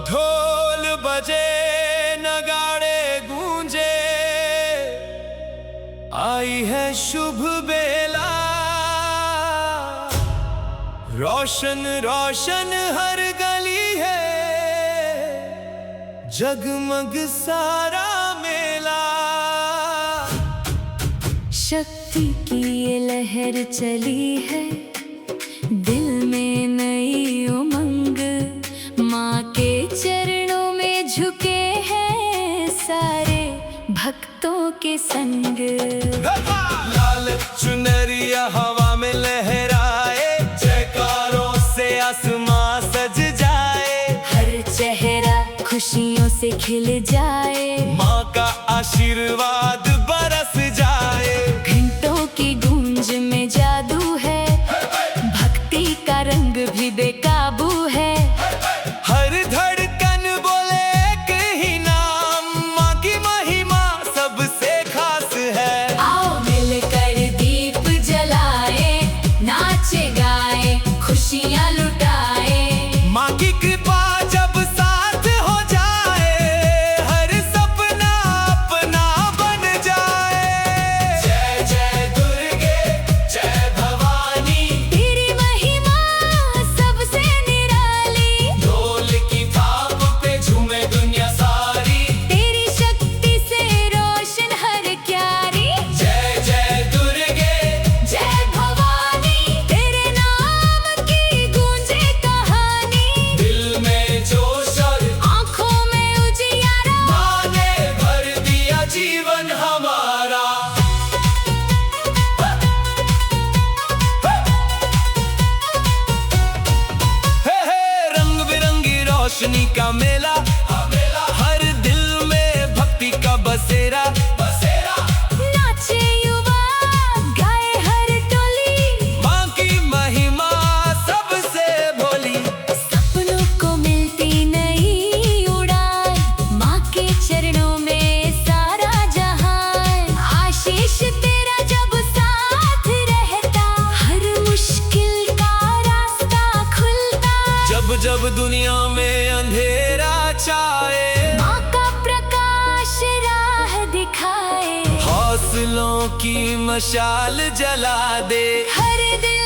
ढोल बजे नगाड़े गूंजे, आई है शुभ बेला। रोशन रोशन हर गली है, जगमग सारा मेला। शक्ति की ये लहर चली है, दिल में नई उमंग। माँ के चरणों में झुके हैं सारे भक्तों के संग। लाल चुनरिया हवा में लहराए, जयकारों से आसमां सज जाए। हर चेहरा खुशियों से खिल जाए, माँ का आशीर्वाद बरस जाए। घंटों की गूंज में जादू है, भक्ति का रंग भी बेकाबू है। हर धड़कन बोले एक ही नाम, माँ की महिमा सबसे खास है। आओ मिलकर दीप जलाए, नाचे गाए, खुशियाँ लुटाए। माँ की कृपा जब साथ हो जाए, हर सपना अपना बन जाए। जय जय दुर्गे जय भवानी, तेरी महिमा सबसे निराली। ढोल की थाप पे झूमे दुनिया सारी। तेरी शक्ति से रोशन हर क्यारी। जय जय दुर्गे जय भवानी, तेरे नाम की गूंजे कहानी। दिल में जोश और आँखों में उजियारा, माँ ने भर दिया जीवन हमारा। रंग बिरंगी रोशनी का मेला, हर दिल में भक्ति का बसेरा। नाचे युवा, गाए हर टोली। माँ की महिमा सबसे भोली। सपनों को मिलती नई उड़ान, माँ के चरणों में सारा जहान। आशीष तेरा जब साथ रहता, हर मुश्किल का रास्ता खुलता। जब जब दुनिया में अंधेरा छाए, माँ का प्रकाश राह दिखाए। हौसलों की मशाल जला दे। हर दिल